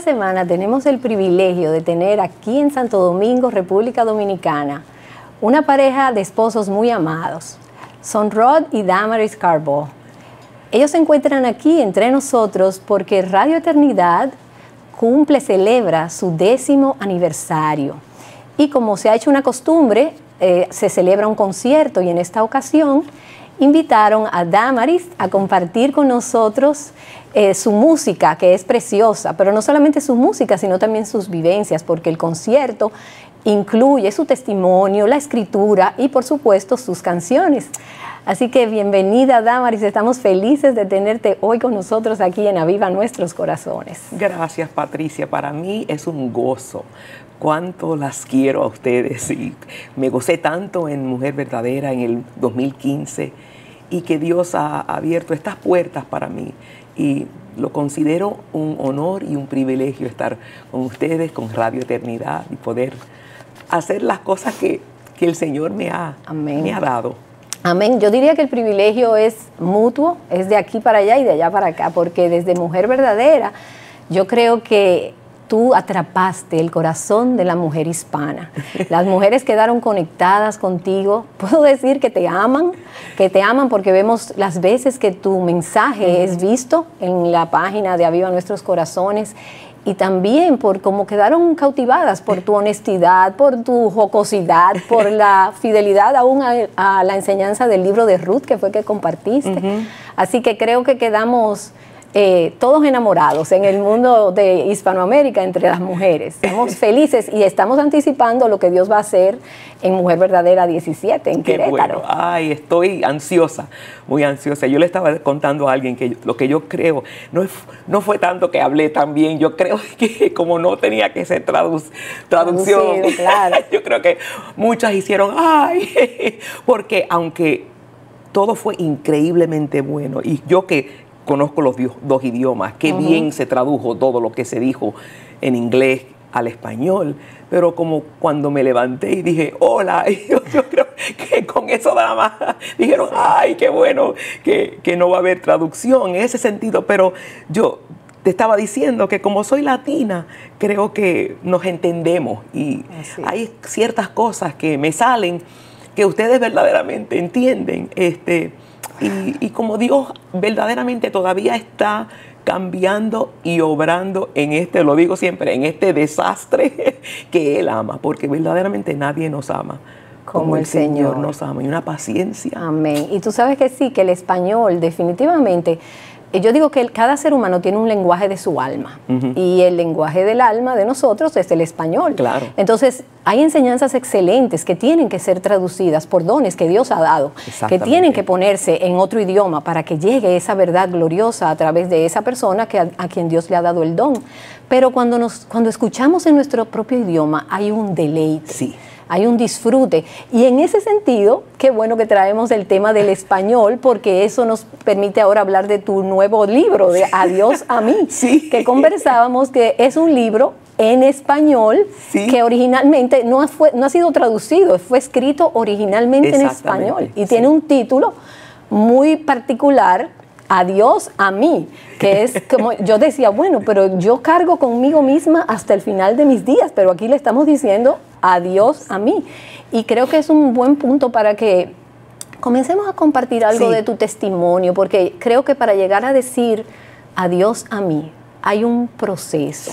semana tenemos el privilegio de tener aquí en Santo Domingo, República Dominicana, una pareja de esposos muy amados. Son Rod y Damaris Carbó. Ellos se encuentran aquí entre nosotros porque Radio Eternidad celebra su 10º aniversario. Y como se ha hecho una costumbre, se celebra un concierto y en esta ocasión invitaron a Damaris a compartir con nosotros su música, que es preciosa, pero no solamente su música, sino también sus vivencias, porque el concierto incluye su testimonio, la escritura y, por supuesto, sus canciones. Así que bienvenida, Damaris, estamos felices de tenerte hoy con nosotros aquí en Aviva Nuestros Corazones. Gracias, Patricia, para mí es un gozo. Cuánto las quiero a ustedes y me gocé tanto en Mujer Verdadera en el 2015 y que Dios ha abierto estas puertas para mí y lo considero un honor y un privilegio estar con ustedes, con Radio Eternidad y poder hacer las cosas que el Señor me ha dado. Amén. Yo diría que el privilegio es mutuo, es de aquí para allá y de allá para acá, porque desde Mujer Verdadera yo creo que tú atrapaste el corazón de la mujer hispana. Las mujeres quedaron conectadas contigo. Puedo decir que te aman porque vemos las veces que tu mensaje es visto en la página de Aviva Nuestros Corazones y también por cómo quedaron cautivadas por tu honestidad, por tu jocosidad, por la fidelidad aún a la enseñanza del libro de Ruth que fue que compartiste. Así que creo que quedamos todos enamorados en el mundo de Hispanoamérica entre las mujeres. Estamos felices y estamos anticipando lo que Dios va a hacer en Mujer Verdadera 17 en Querétaro. Bueno. Ay, estoy ansiosa, muy ansiosa. Yo le estaba contando a alguien que lo que yo creo no fue tanto que hablé tan bien, yo creo que como no tenía que ser traducción, claro. Yo creo que muchas hicieron ay, porque aunque todo fue increíblemente bueno y yo que conozco los dos idiomas, qué bien se tradujo todo lo que se dijo en inglés al español, pero como cuando me levanté y dije, hola, yo creo que con eso nada más dijeron, ay, qué bueno, que no va a haber traducción en ese sentido, pero yo te estaba diciendo que como soy latina, creo que nos entendemos y hay ciertas cosas que me salen que ustedes verdaderamente entienden, y como Dios verdaderamente todavía está cambiando y obrando en lo digo siempre, en este desastre que Él ama, porque verdaderamente nadie nos ama como el Señor nos ama, y una paciencia. Amén. Y tú sabes que sí, que el español definitivamente, yo digo que cada ser humano tiene un lenguaje de su alma y el lenguaje del alma de nosotros es el español. Claro. Entonces, hay enseñanzas excelentes que tienen que ser traducidas por dones que Dios ha dado, que tienen que ponerse en otro idioma para que llegue esa verdad gloriosa a través de esa persona a quien Dios le ha dado el don. Pero cuando escuchamos en nuestro propio idioma, hay un deleite. Sí. Hay un disfrute. Y en ese sentido, qué bueno que traemos el tema del español, porque eso nos permite ahora hablar de tu nuevo libro, de Adiós a mí, que conversábamos que es un libro en español que originalmente no ha sido traducido, fue escrito originalmente en español y tiene un título muy particular, Adiós a mí, que es como yo decía, bueno, pero yo cargo conmigo misma hasta el final de mis días, pero aquí le estamos diciendo adiós a mí. Y creo que es un buen punto para que comencemos a compartir algo de tu testimonio, porque creo que para llegar a decir adiós a mí hay un proceso.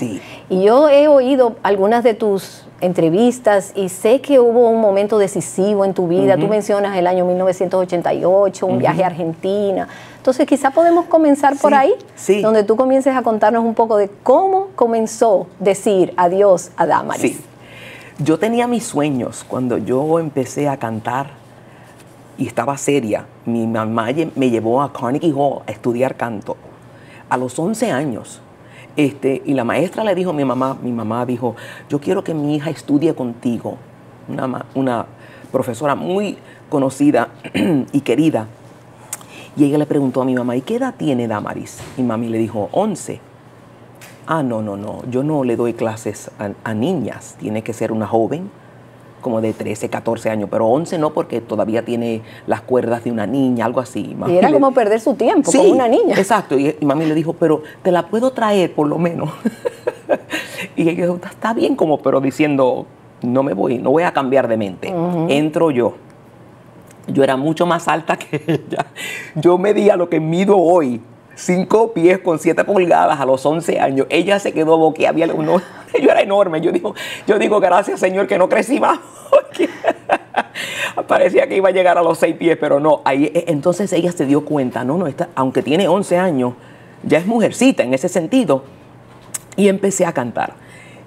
Y yo he oído algunas de tus entrevistas y sé que hubo un momento decisivo en tu vida. Tú mencionas el año 1988, un viaje a Argentina. Entonces quizá podemos comenzar por ahí, donde tú comiences a contarnos un poco de cómo comenzó decir adiós a Damaris. Sí. Yo tenía mis sueños cuando yo empecé a cantar y estaba seria. Mi mamá me llevó a Carnegie Hall a estudiar canto a los 11 años. Y la maestra le dijo a mi mamá dijo, yo quiero que mi hija estudie contigo, una profesora muy conocida y querida. Y ella le preguntó a mi mamá, ¿y qué edad tiene Damaris? Y mami le dijo, 11. Ah, no, yo no le doy clases a niñas, tiene que ser una joven, como de 13, 14 años, pero 11 no, porque todavía tiene las cuerdas de una niña, algo así. Mami y era como perder su tiempo con una niña. Exacto, y mami le dijo, pero te la puedo traer por lo menos. Y ella está bien como, pero diciendo, no voy a cambiar de mente. Entro yo. Yo era mucho más alta que ella. Yo medía lo que mido hoy, 5 pies con 7 pulgadas a los 11 años. Ella se quedó boquiabierta. Yo era enorme. Yo digo, gracias, Señor, que no crecí más. Parecía que iba a llegar a los 6 pies, pero no. Entonces ella se dio cuenta, aunque tiene 11 años, ya es mujercita en ese sentido. Y empecé a cantar.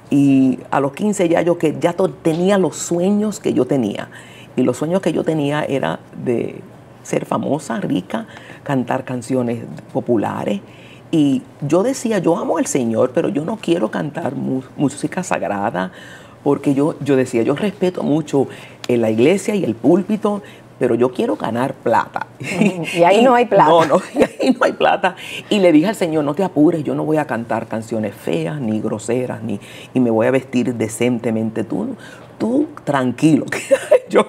Y a los 15 ya tenía los sueños que yo tenía. Y los sueños que yo tenía era de ser famosa, rica, cantar canciones populares. Y yo decía, yo amo al Señor, pero yo no quiero cantar música sagrada, porque yo decía, yo respeto mucho la iglesia y el púlpito, pero yo quiero ganar plata. Y ahí no hay plata. Y ahí no hay plata. Y le dije al Señor, no te apures, yo no voy a cantar canciones feas, ni groseras, y me voy a vestir decentemente. Tú tranquilo. yo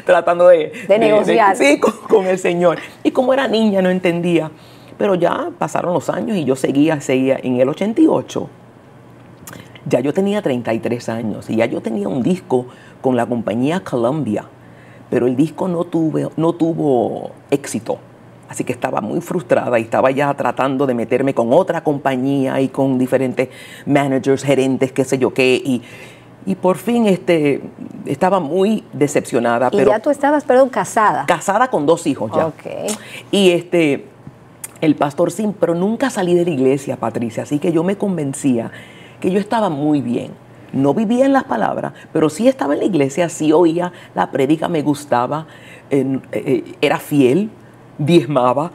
tratando de negociar. Sí, con el Señor. Y como era niña no entendía. Pero ya pasaron los años y yo seguía. En el 88, ya yo tenía 33 años y ya yo tenía un disco con la compañía Columbia. Pero el disco no tuvo éxito. Así que estaba muy frustrada y estaba ya tratando de meterme con otra compañía y con diferentes managers, gerentes, qué sé yo qué. Y por fin estaba muy decepcionada. ¿Y ya tú estabas, casada? Casada con 2 hijos ya. Okay. Y el pastor sí, pero nunca salí de la iglesia, Patricia. Así que yo me convencía que yo estaba muy bien. No vivía en las palabras, pero sí estaba en la iglesia, sí oía la prédica, me gustaba, era fiel, diezmaba.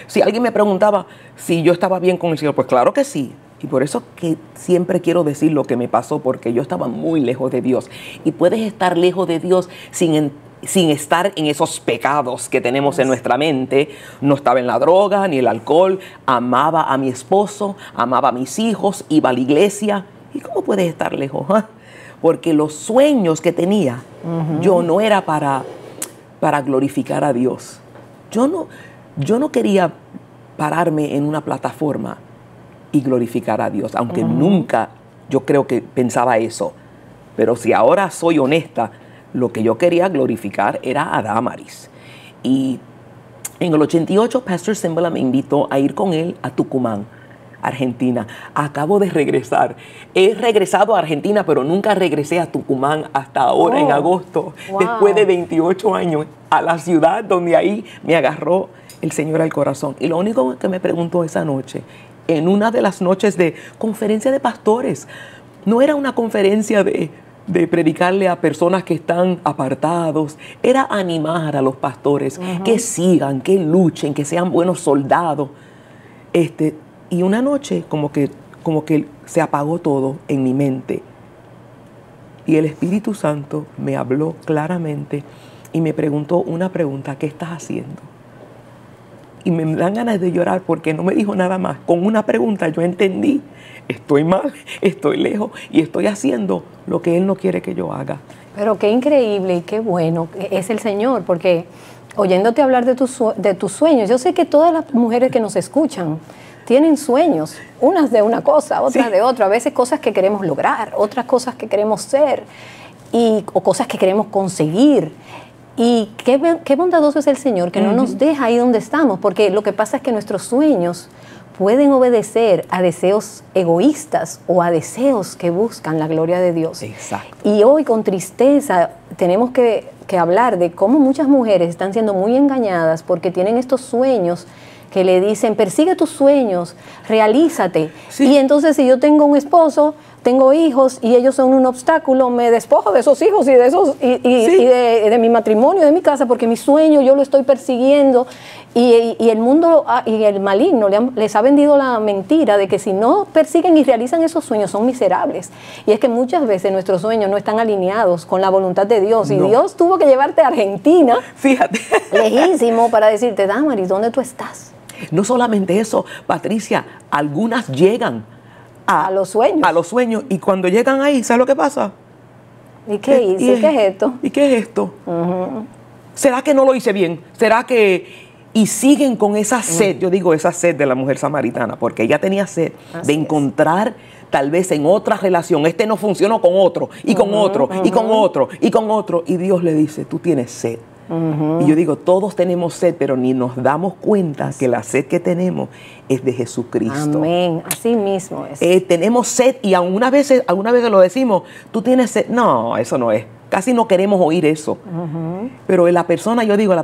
Si alguien me preguntaba si yo estaba bien con el Señor, pues claro que sí. Y por eso que siempre quiero decir lo que me pasó, porque yo estaba muy lejos de Dios. Y puedes estar lejos de Dios sin estar en esos pecados que tenemos en nuestra mente. No estaba en la droga ni el alcohol, amaba a mi esposo, amaba a mis hijos, iba a la iglesia. ¿Y cómo puedes estar lejos? Porque los sueños que tenía, yo no era para glorificar a Dios. Yo no quería pararme en una plataforma y glorificar a Dios, aunque nunca yo creo que pensaba eso. Pero si ahora soy honesta, lo que yo quería glorificar era a Damaris. Y en el 88, Pastor Cimbala me invitó a ir con él a Tucumán, Argentina. Acabo de regresar. He regresado a Argentina, pero nunca regresé a Tucumán hasta ahora, en agosto, después de 28 años, a la ciudad donde ahí me agarró el Señor al corazón. Y lo único que me preguntó esa noche, en una de las noches de conferencia de pastores, no era una conferencia de predicarle a personas que están apartados, era animar a los pastores que sigan, que luchen, que sean buenos soldados. Y una noche como que se apagó todo en mi mente. Y el Espíritu Santo me habló claramente y me preguntó una pregunta: ¿qué estás haciendo? Y me dan ganas de llorar porque no me dijo nada más. Con una pregunta yo entendí: estoy mal, estoy lejos y estoy haciendo lo que Él no quiere que yo haga. Pero qué increíble y qué bueno es el Señor, porque oyéndote hablar de tus sueños, yo sé que todas las mujeres que nos escuchan tienen sueños, unas de una cosa, otras de otra, a veces cosas que queremos lograr, otras cosas que queremos ser o cosas que queremos conseguir. Y qué bondadoso es el Señor, que no nos deja ahí donde estamos, porque lo que pasa es que nuestros sueños pueden obedecer a deseos egoístas o a deseos que buscan la gloria de Dios. Exacto. Y hoy con tristeza tenemos que hablar de cómo muchas mujeres están siendo muy engañadas porque tienen estos sueños que le dicen: persigue tus sueños, realízate. Sí. Y entonces, si yo tengo un esposo, tengo hijos y ellos son un obstáculo, me despojo de esos hijos y de mi matrimonio, de mi casa, porque mi sueño yo lo estoy persiguiendo. Y el mundo y el maligno les ha vendido la mentira de que si no persiguen y realizan esos sueños son miserables. Y es que muchas veces nuestros sueños no están alineados con la voluntad de Dios. Y Dios tuvo que llevarte a Argentina, fíjate, lejísimo, para decirte: Damaris, ¿dónde tú estás? No solamente eso, Patricia, algunas llegan a los sueños. A los sueños, y cuando llegan ahí, ¿sabes lo que pasa? ¿Y qué hice? ¿Qué es esto? ¿Y qué es esto? ¿Será que no lo hice bien? ¿Será que...? y siguen con esa sed, yo digo esa sed de la mujer samaritana, porque ella tenía sed de encontrar tal vez en otra relación, este no funcionó con otro, y con otro, y con otro, y con otro, y Dios le dice, tú tienes sed. Y yo digo, todos tenemos sed, pero ni nos damos cuenta que la sed que tenemos es de Jesucristo. Amén, así mismo es. Tenemos sed y algunas veces lo decimos, tú tienes sed. No, eso no es. Casi no queremos oír eso. Pero la persona, yo digo,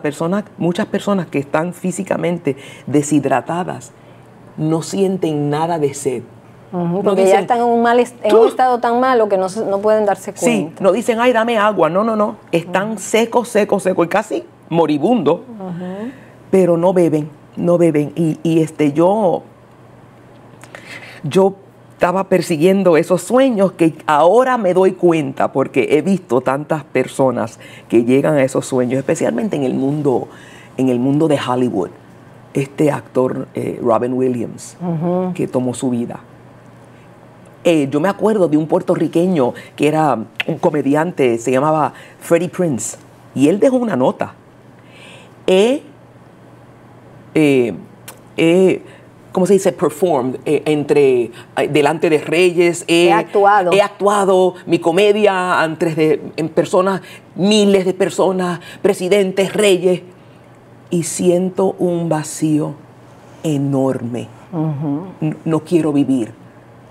muchas personas que están físicamente deshidratadas no sienten nada de sed. Porque ya están en un estado tan malo que no pueden darse cuenta. Sí, no dicen, ay, dame agua. No. Están secos y casi moribundos, pero no beben. Y yo estaba persiguiendo esos sueños que ahora me doy cuenta porque he visto tantas personas que llegan a esos sueños, especialmente en el mundo de Hollywood. Este actor Robin Williams, que tomó su vida. Yo me acuerdo de un puertorriqueño que era un comediante, se llamaba Freddie Prinze, y él dejó una nota. ¿Cómo se dice? Performed, delante de reyes. He actuado mi comedia en personas, miles de personas, presidentes, reyes, y siento un vacío enorme. No quiero vivir.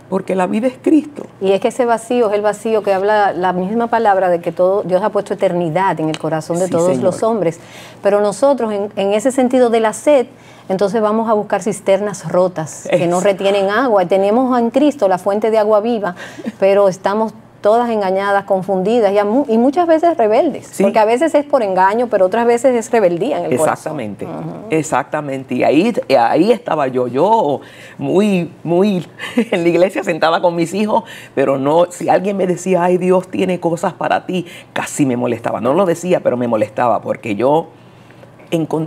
Porque la vida es Cristo. Y es que ese vacío es el vacío que habla la misma palabra de que Dios ha puesto eternidad en el corazón de todos los hombres. Pero nosotros, en ese sentido de la sed, entonces vamos a buscar cisternas rotas que no retienen agua. Y tenemos en Cristo la fuente de agua viva, pero estamos todas engañadas, confundidas y muchas veces rebeldes. Sí. Porque a veces es por engaño, pero otras veces es rebeldía en el corazón. Exactamente. Y ahí estaba yo muy en la iglesia sentada con mis hijos, pero no, si alguien me decía, ay, Dios tiene cosas para ti, casi me molestaba. No lo decía, pero me molestaba porque yo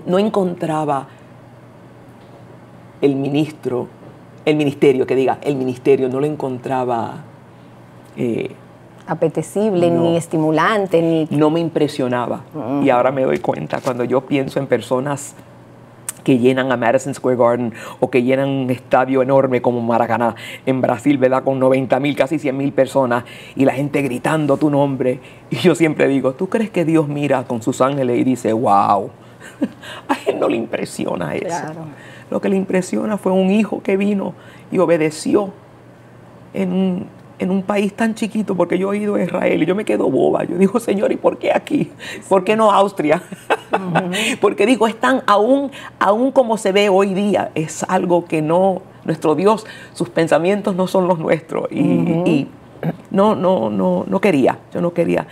no encontraba el ministerio, no lo encontraba apetecible, ni estimulante, no me impresionaba. Y ahora me doy cuenta, cuando yo pienso en personas que llenan a Madison Square Garden o que llenan un estadio enorme como Maracaná en Brasil, ¿verdad? Con 90,000, casi 100,000 personas y la gente gritando tu nombre. Y yo siempre digo, ¿tú crees que Dios mira con sus ángeles y dice, wow? A él no le impresiona eso. Claro. Lo que le impresiona fue un hijo que vino y obedeció en un país tan chiquito, porque yo he ido a Israel y yo me quedo boba. Yo digo, Señor, ¿y por qué aquí? ¿Por qué no Austria? Porque digo, es tan, aún como se ve hoy día, es algo que no, nuestro Dios, sus pensamientos no son los nuestros. Y no quería, yo no quería.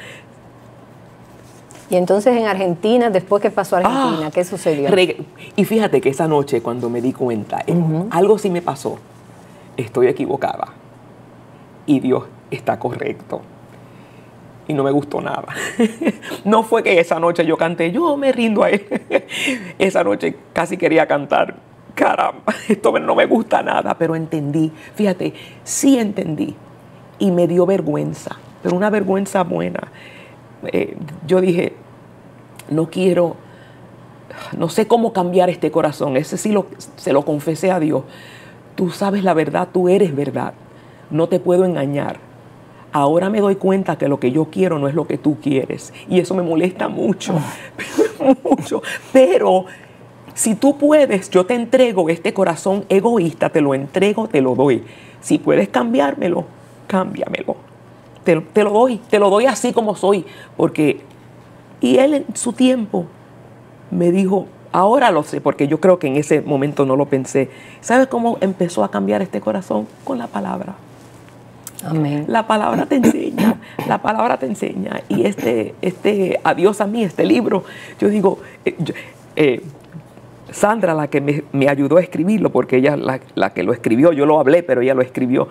Y entonces en Argentina, después que pasó a Argentina, ¿qué sucedió? Y fíjate que esa noche cuando me di cuenta, algo sí me pasó, estoy equivocada. Y Dios está correcto. Y no me gustó nada. No fue que esa noche yo canté, yo me rindo a Él. Esa noche casi quería cantar, caramba, esto no me gusta nada, pero entendí. Fíjate, sí entendí. Y me dio vergüenza, pero una vergüenza buena. Yo dije, no sé cómo cambiar este corazón. Ese sí se lo confesé a Dios. Tú sabes la verdad, tú eres verdad. No te puedo engañar. Ahora me doy cuenta que lo que yo quiero no es lo que tú quieres. Y eso me molesta mucho, mucho. Pero si tú puedes, yo te entrego este corazón egoísta, te lo entrego, te lo doy. Si puedes cambiármelo, cámbiamelo. Te lo doy así como soy. Y Él en su tiempo me dijo, ahora lo sé, porque yo creo que en ese momento no lo pensé. ¿Sabes cómo empezó a cambiar este corazón? Con la palabra. Amén. La palabra te enseña, la palabra te enseña. Y Adiós a mí, este libro, yo digo, Sandra, la que me ayudó a escribirlo, porque ella la que lo escribió, yo lo hablé, pero ella lo escribió.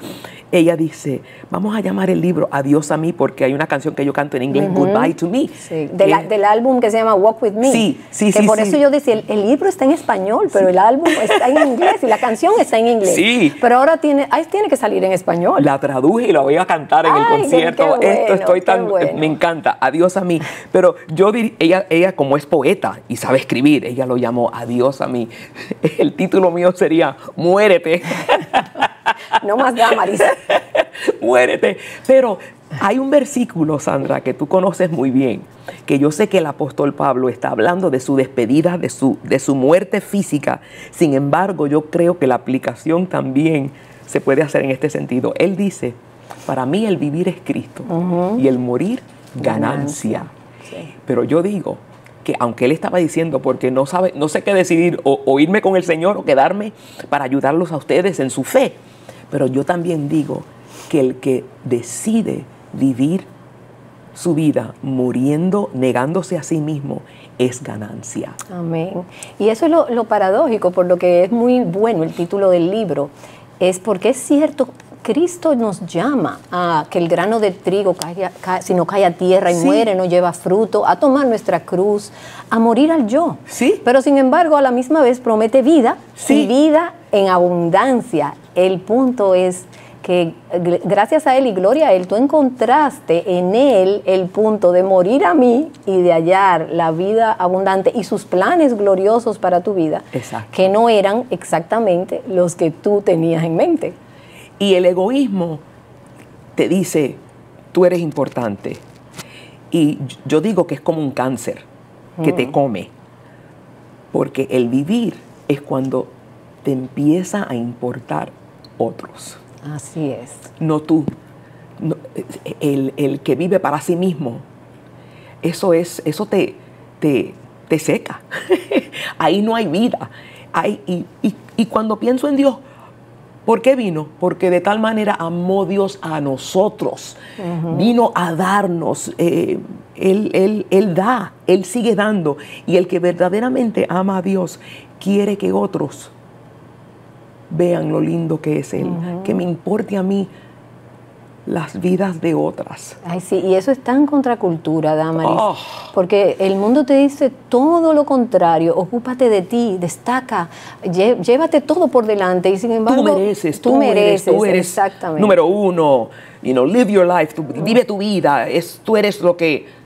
Ella dice, vamos a llamar el libro Adiós a mí, porque hay una canción que yo canto en inglés, Goodbye to Me. Sí, del álbum que se llama Walk With Me. Sí. Por eso yo decía, el libro está en español, pero el álbum está en inglés y la canción está en inglés. Sí. Pero ahora tiene que salir en español. La traduje y la voy a cantar en el concierto. Me encanta, Adiós a mí. Pero ella como es poeta y sabe escribir, ella lo llamó Adiós Dios a mí. El título mío sería Muérete. No más Damaris. Muérete. Pero hay un versículo, Sandra, que tú conoces muy bien, que yo sé que el apóstol Pablo está hablando de su despedida, de su muerte física. Sin embargo, yo creo que la aplicación también se puede hacer en este sentido. Él dice, para mí el vivir es Cristo y el morir ganancia. Sí. Pero yo digo que aunque él estaba diciendo, porque no sé qué decidir, o irme con el Señor o quedarme para ayudarlos a ustedes en su fe, pero yo también digo que el que decide vivir su vida muriendo, negándose a sí mismo, es ganancia. Amén. Y eso es lo paradójico, por lo que es muy bueno el título del libro, es porque es cierto, Cristo nos llama a que el grano de trigo si no cae a tierra y muere, no lleva fruto, a tomar nuestra cruz, a morir al yo. Sí. Pero sin embargo, a la misma vez promete vida y vida en abundancia. El punto es que gracias a Él y gloria a Él, tú encontraste en Él el punto de morir a mí y de hallar la vida abundante y sus planes gloriosos para tu vida. Exacto. Que no eran exactamente los que tú tenías en mente. Y el egoísmo te dice, tú eres importante. Y yo digo que es como un cáncer que te come. Porque el vivir es cuando te empieza a importar otros. Así es. No tú. No, el que vive para sí mismo, eso te seca. Ahí no hay vida. Y cuando pienso en Dios, ¿por qué vino? Porque de tal manera amó Dios a nosotros. Vino a darnos. Él da, Él sigue dando. Y el que verdaderamente ama a Dios quiere que otros vean lo lindo que es Él. Que me importe a mí las vidas de otras. Ay, sí, y eso es tan contracultura, Damaris, porque el mundo te dice todo lo contrario, ocúpate de ti, destaca, llévate todo por delante, y sin embargo, tú mereces, exactamente. Número uno, live your life, vive tu vida, tú eres lo que...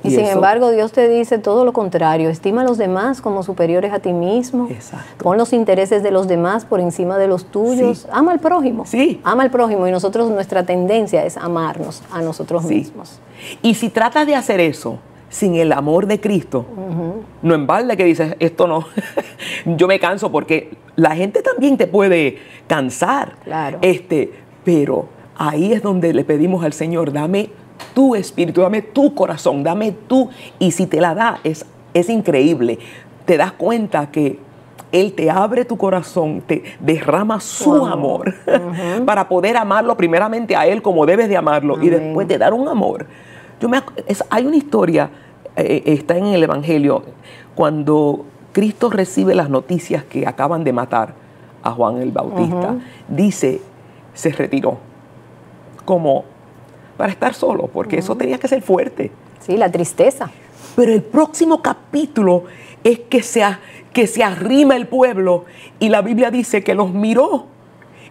Y sin embargo, Dios te dice todo lo contrario. Estima a los demás como superiores a ti mismo. Exacto. Pon los intereses de los demás por encima de los tuyos. Sí. Ama al prójimo. Sí. Ama al prójimo. Y nosotros, nuestra tendencia es amarnos a nosotros mismos. Y si tratas de hacer eso sin el amor de Cristo, no en balde que dices, esto no. Yo me canso, porque la gente también te puede cansar. Claro. Pero ahí es donde le pedimos al Señor, dame tu espíritu, dame tu corazón, dame tú. Y si te la da, es increíble. Te das cuenta que Él te abre tu corazón, te derrama su amor para poder amarlo primeramente a Él como debes de amarlo. Amén. Y después de dar un amor. Hay una historia, está en el Evangelio, cuando Cristo recibe las noticias que acaban de matar a Juan el Bautista. Dice, se retiró como para estar solo, porque eso tenía que ser fuerte. Sí, la tristeza. Pero el próximo capítulo es que se arrima el pueblo, y la Biblia dice que los miró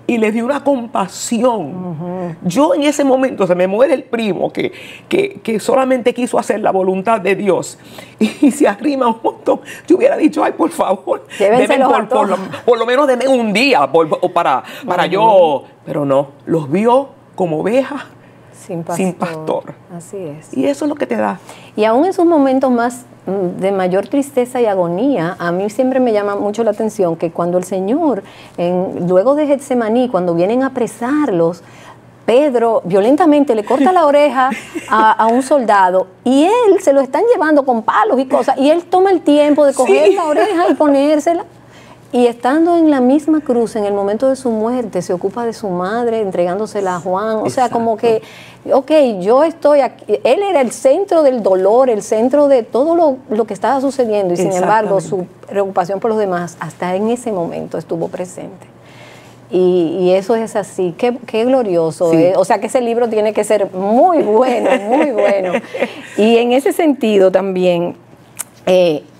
y les dio una compasión. Yo en ese momento, se me muere el primo que solamente quiso hacer la voluntad de Dios, y se arrima un montón. Yo hubiera dicho, ay, por favor, por lo menos denme un día para yo. Pero no, los vio como ovejas sin pastor. Así es. Y eso es lo que te da. Y aún en sus momentos más de mayor tristeza y agonía, a mí siempre me llama mucho la atención que cuando el Señor, luego de Getsemaní, cuando vienen a apresarlos, Pedro violentamente le corta la oreja a un soldado, y él se lo están llevando con palos y cosas, y él toma el tiempo de coger la oreja y ponérsela. Y estando en la misma cruz, en el momento de su muerte, se ocupa de su madre, entregándosela a Juan. O sea, como que, yo estoy aquí. Él era el centro del dolor, el centro de todo lo que estaba sucediendo. Y sin embargo, su preocupación por los demás, hasta en ese momento estuvo presente. Y eso es así. Qué glorioso. Sí. O sea, que ese libro tiene que ser muy bueno, muy bueno. Y en ese sentido también...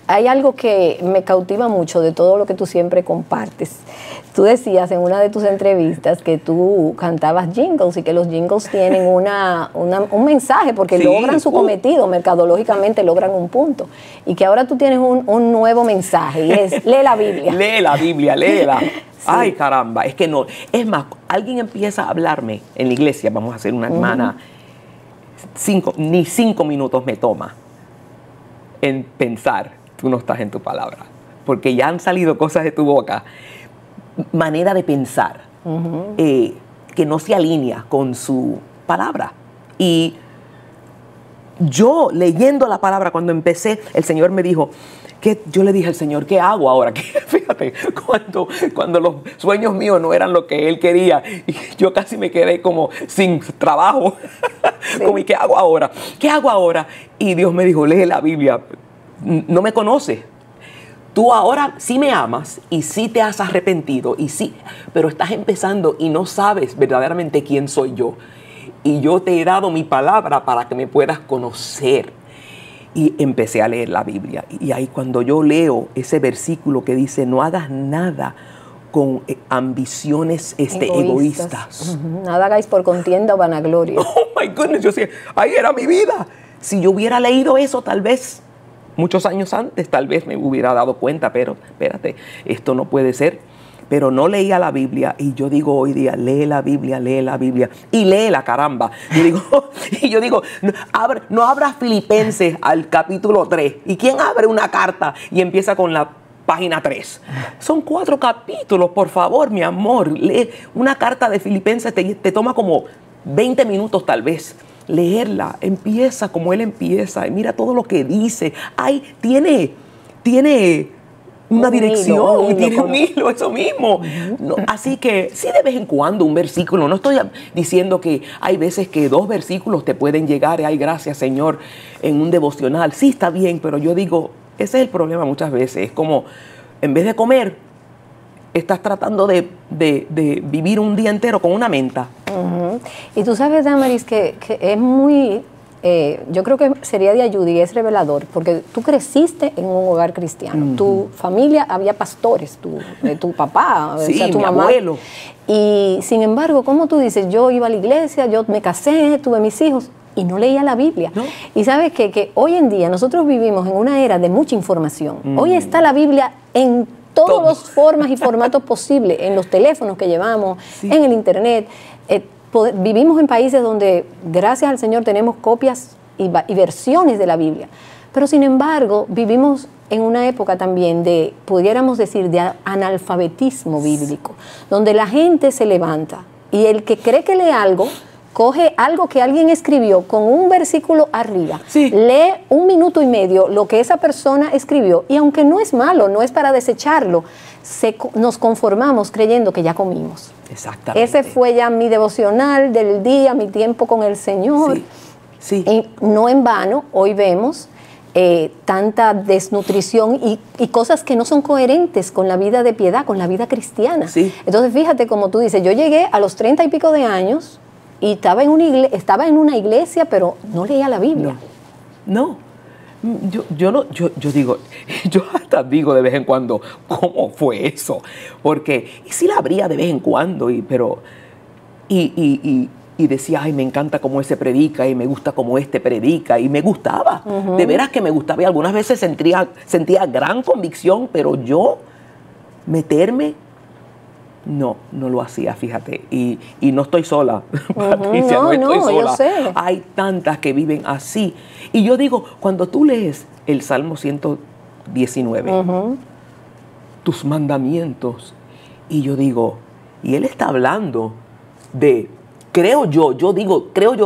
hay algo que me cautiva mucho de todo lo que tú siempre compartes. Tú decías en una de tus entrevistas que tú cantabas jingles y que los jingles tienen un mensaje porque sí, logran su cometido, mercadológicamente logran un punto. Y que ahora tú tienes un nuevo mensaje y es, lee la Biblia. Lee la Biblia, léela. Sí. Ay, caramba, es que no. Es más, alguien empieza a hablarme en la iglesia, vamos a hacer una hermana, ni 5 minutos me toma en pensar, tú no estás en tu palabra, porque ya han salido cosas de tu boca, manera de pensar, que no se alinea con su palabra. Y yo leyendo la palabra, cuando empecé, el Señor me dijo, yo le dije al Señor, ¿qué hago ahora? Fíjate, cuando los sueños míos no eran lo que Él quería, y yo casi me quedé como sin trabajo. Sí. Como, ¿y qué hago ahora? ¿Qué hago ahora? Y Dios me dijo, lee la Biblia. No me conoces. Tú ahora sí me amas y sí te has arrepentido, y sí, pero estás empezando y no sabes verdaderamente quién soy yo. Y yo te he dado mi palabra para que me puedas conocer. Y empecé a leer la Biblia. Y ahí cuando yo leo ese versículo que dice, no hagas nada con ambiciones egoístas. Nada hagáis por contienda o vanagloria. Oh my goodness, yo decía, ahí era mi vida. Si yo hubiera leído eso, tal vez, muchos años antes, tal vez me hubiera dado cuenta, pero espérate, esto no puede ser. Pero no leía la Biblia, y yo digo hoy día, lee la Biblia, y léela, caramba. Yo digo, no abras Filipenses al capítulo 3. ¿Y quién abre una carta y empieza con la página 3? Son 4 capítulos, por favor, mi amor. Lee una carta de Filipenses, te toma como 20 minutos tal vez. Leerla, empieza como él empieza, y mira todo lo que dice. Ay, tiene una dirección y tiene un hilo, eso mismo. No, así que sí, de vez en cuando un versículo, no estoy diciendo que hay veces que 2 versículos te pueden llegar, ay, gracias Señor, en un devocional. Sí, está bien, pero yo digo, ese es el problema muchas veces. Es como, en vez de comer, estás tratando de vivir un día entero con una menta. Y tú sabes, Damaris, que es muy... yo creo que sería de ayuda y es revelador, porque tú creciste en un hogar cristiano. Tu familia había pastores, tu papá, sí, o sea, tu mi mamá. abuelo. Y sin embargo, como tú dices, yo iba a la iglesia, yo me casé, tuve mis hijos y no leía la Biblia. ¿No? Y sabes que hoy en día nosotros vivimos en una era de mucha información. Hoy está la Biblia en todas las formas y formatos posibles, en los teléfonos que llevamos, en el internet. Vivimos en países donde, gracias al Señor, tenemos copias y versiones de la Biblia. Pero, sin embargo, vivimos en una época también de, pudiéramos decir, de analfabetismo bíblico, donde la gente se levanta y el que cree que lee algo, coge algo que alguien escribió con un versículo arriba, lee 1 minuto y medio lo que esa persona escribió, y aunque no es malo, no es para desecharlo, nos conformamos creyendo que ya comimos. Exactamente. Ese fue ya mi devocional del día, mi tiempo con el Señor. Sí. Y no en vano, hoy vemos tanta desnutrición y cosas que no son coherentes con la vida de piedad, con la vida cristiana. Sí. Entonces, fíjate, como tú dices, yo llegué a los 30 y pico de años y estaba en una iglesia, pero no leía la Biblia. No. Yo hasta digo de vez en cuando, ¿cómo fue eso? Porque, y sí la abría de vez en cuando, y decía, ay, me encanta cómo ese predica, y me gusta cómo este predica, y me gustaba, de veras que me gustaba, y algunas veces sentía gran convicción, pero yo meterme, no lo hacía, fíjate, y no estoy sola, Patricia, no estoy sola. Yo sé. Hay tantas que viven así. Y yo digo, cuando tú lees el Salmo 119, tus mandamientos, y yo digo, y él está hablando de, creo yo,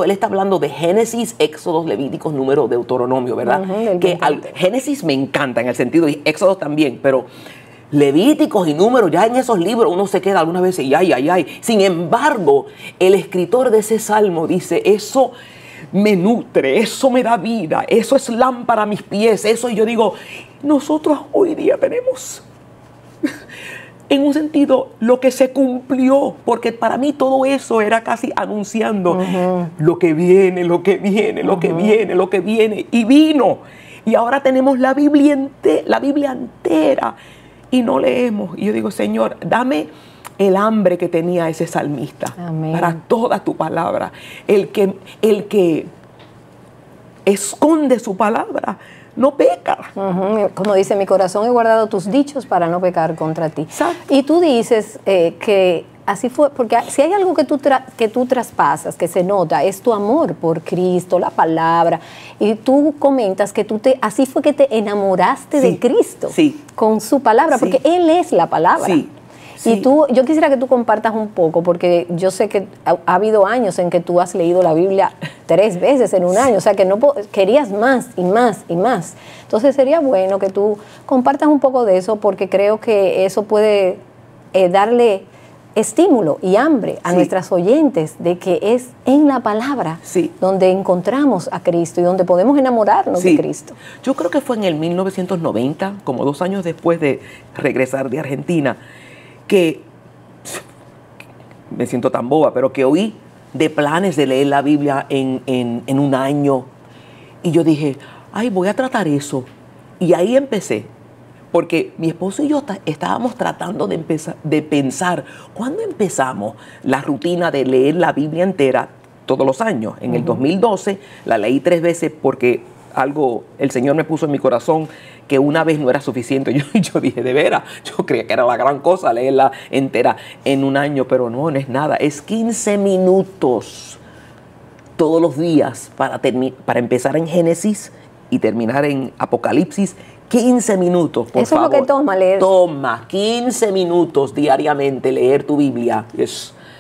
él está hablando de Génesis, Éxodos, Levíticos, Números, Deuteronomio, ¿verdad? Génesis me encanta en el sentido, y Éxodos también, pero Levíticos y Números, ya en esos libros uno se queda algunas veces y ay. Sin embargo, el escritor de ese salmo dice, eso me nutre, eso me da vida, eso es lámpara a mis pies, eso. Y yo digo, nosotros hoy día tenemos, en un sentido, lo que se cumplió, porque para mí todo eso era casi anunciando lo que viene, y vino. Y ahora tenemos la Biblia entera y no leemos. Y yo digo, Señor, dame el hambre que tenía ese salmista. Amén. Para toda tu palabra. El que esconde su palabra no peca. Como dice, mi corazón he guardado tus dichos para no pecar contra ti. Exacto. Y tú dices que así fue, porque si hay algo que tú traspasas, que se nota, es tu amor por Cristo, la palabra. Y tú comentas que así fue que te enamoraste de Cristo, con su palabra, porque Él es la palabra. Sí. Y yo quisiera que tú compartas un poco, porque yo sé que ha habido años en que tú has leído la Biblia 3 veces en un año, o sea que querías más y más y más. Entonces sería bueno que tú compartas un poco de eso, porque creo que eso puede darle estímulo y hambre a nuestras oyentes de que es en la palabra donde encontramos a Cristo y donde podemos enamorarnos de Cristo. Yo creo que fue en el 1990, como 2 años después de regresar de Argentina, que me siento tan boba, pero que oí de planes de leer la Biblia en un año. Y yo dije, ay, voy a tratar eso. Y ahí empecé. Porque mi esposo y yo estábamos tratando de pensar, ¿cuándo empezamos la rutina de leer la Biblia entera todos los años? En el 2012 la leí 3 veces porque el Señor me puso en mi corazón que una vez no era suficiente. Yo dije, de veras, yo creía que era la gran cosa leerla entera en un año, pero no es nada. Es 15 minutos todos los días para empezar en Génesis y terminar en Apocalipsis. 15 minutos, por favor. Eso es lo que toma leer. Toma 15 minutos diariamente leer tu Biblia.